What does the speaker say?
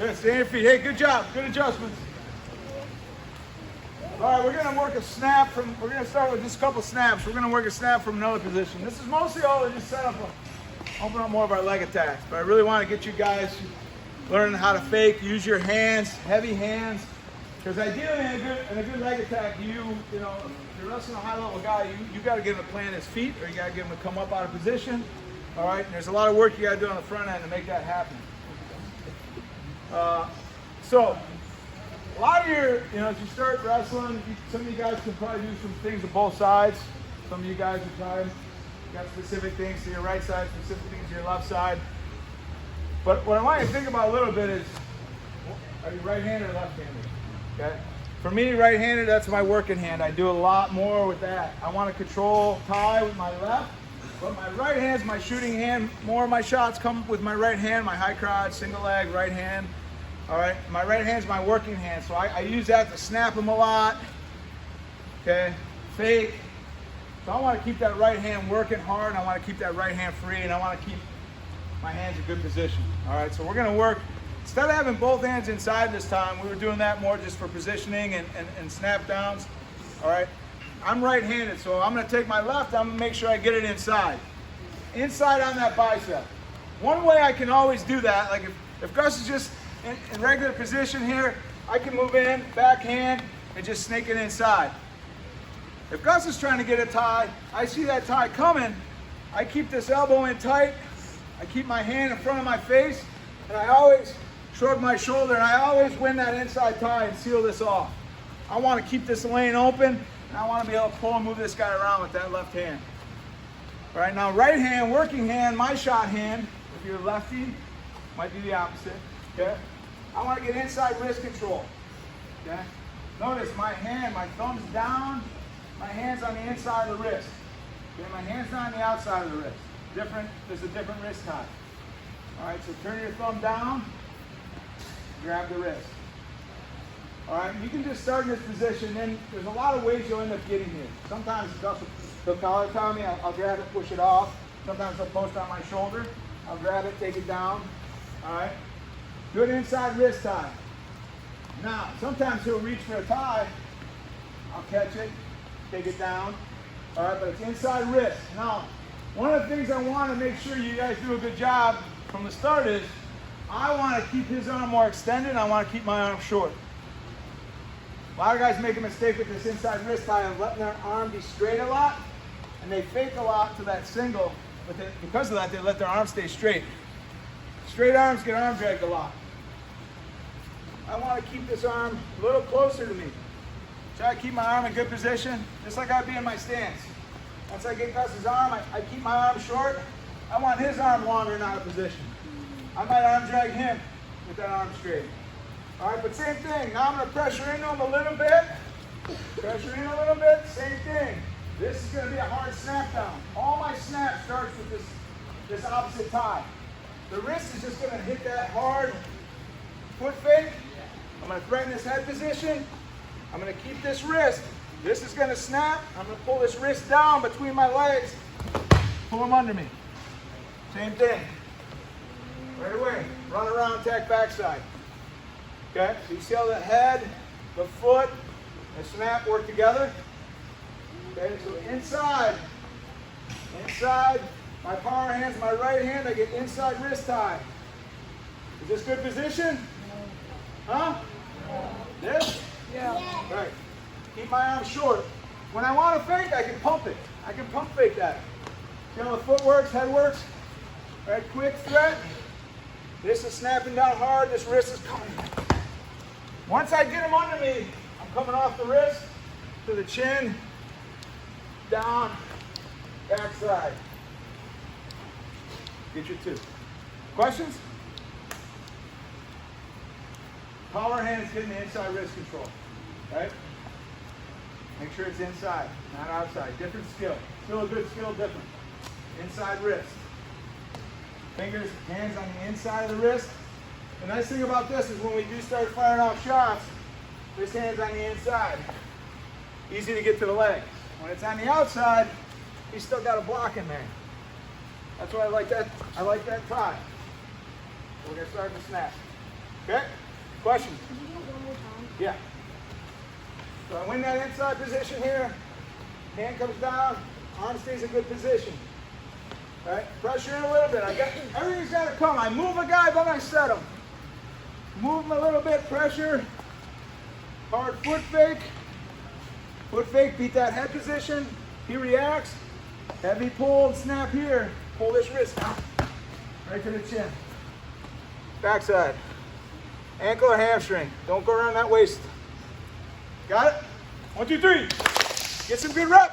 Good, stay on your feet. Hey, good job. Good adjustments. All right, we're gonna work a snap from, we're gonna start with just a couple snaps. We're gonna work a snap from another position. This is mostly all to just set up, open up more of our leg attacks. But I really wanna get you guys learning how to fake, use your hands, heavy hands. Because ideally in a good leg attack, you know, if you're wrestling a high level guy, you gotta get him to plant his feet or you gotta get him to come up out of position. All right, and there's a lot of work you gotta do on the front end to make that happen. So, a lot of your, you know, as you start wrestling, some of you guys can probably do some things on both sides. Some of you guys are trying, got specific things to your right side, specific things to your left side. But what I want you to think about a little bit is, are you right-handed or left-handed? Okay. For me, right-handed, that's my working hand. I do a lot more with that. I want to control tie with my left, but my right hand's my shooting hand. More of my shots come with my right hand, my high crotch, single leg, right hand. All right, my right hand's my working hand, so I use that to snap them a lot. Okay, fake. So I want to keep that right hand working hard, and I want to keep that right hand free, and I want to keep my hands in good position. All right, so we're going to work. Instead of having both hands inside this time, we were doing that more just for positioning and snap downs. All right, I'm right-handed, so I'm going to take my left. I'm going to make sure I get it inside on that bicep. One way I can always do that, like if Gus is just in regular position here, I can move in, backhand, and just snake it inside. If Gus is trying to get a tie, I see that tie coming, I keep this elbow in tight, I keep my hand in front of my face, and I always shrug my shoulder, and I always win that inside tie and seal this off. I want to keep this lane open, and I want to be able to pull and move this guy around with that left hand. All right, now right hand, working hand, my shot hand, if you're lefty, might be the opposite, okay? I want to get inside wrist control, okay? Notice my hand, my thumb's down, my hand's on the inside of the wrist. Okay, my hand's not on the outside of the wrist. There's a different wrist tie. All right, so turn your thumb down, grab the wrist. All right, you can just start in this position, then there's a lot of ways you'll end up getting here. Sometimes they'll collar tie me, I'll grab it, push it off. Sometimes they'll post on my shoulder, I'll grab it, take it down. All right. Good inside wrist tie. Now, sometimes he'll reach for a tie. I'll catch it, take it down. All right, but it's inside wrist. Now, one of the things I want to make sure you guys do a good job from the start is, I want to keep his arm more extended, I want to keep my arm short. A lot of guys make a mistake with this inside wrist tie of letting their arm be straight a lot, and they fake a lot to that single, but because of that, they let their arm stay straight. Straight arms get arm dragged a lot. I want to keep this arm a little closer to me. Try to keep my arm in good position, just like I'd be in my stance. Once I get Gus's arm, I keep my arm short. I want his arm longer and out of position. I might arm drag him with that arm straight. All right, but same thing. Now I'm going to pressure into him a little bit. Pressure in a little bit, same thing. This is going to be a hard snap down. All my snap starts with this opposite tie. The wrist is just going to hit that hard foot fake. I'm going to threaten this head position. I'm going to keep this wrist. This is going to snap. I'm going to pull this wrist down between my legs. Pull him under me. Same thing. Right away. Run around, attack backside. Okay? So you see how the head, the foot, and the snap work together? Okay, so inside. My power hand's my right hand. I get inside wrist tie. Is this good position? Huh? This? Yeah. Right. Keep my arm short. When I want to fake, I can pump it. I can pump fake that. See how the foot works, head works? All right, quick threat. This is snapping down hard. This wrist is coming. Once I get him under me, I'm coming off the wrist to the chin, down, backside. Get your two. Questions? Power hand is getting the inside wrist control, right? Make sure it's inside, not outside. Different skill. Still a good skill, different. Inside wrist. Fingers, hands on the inside of the wrist. The nice thing about this is when we do start firing off shots, this hand's on the inside. Easy to get to the legs. When it's on the outside, he's still got a block in there. That's why I like that tie. We're going to start to snap. Okay? Question? Could you do it one more time? Yeah. So I win that inside position here. Hand comes down. Arm stays in good position. All right? Pressure in a little bit. Everything's got to come. I move a guy, then I set him. Move him a little bit. Pressure. Hard foot fake. Foot fake. Beat that head position. He reacts. Heavy pull and snap here. Pull this wrist out. Right to the chin. Backside. Ankle or hamstring. Don't go around that waist. Got it? 1, 2, 3. Get some good reps.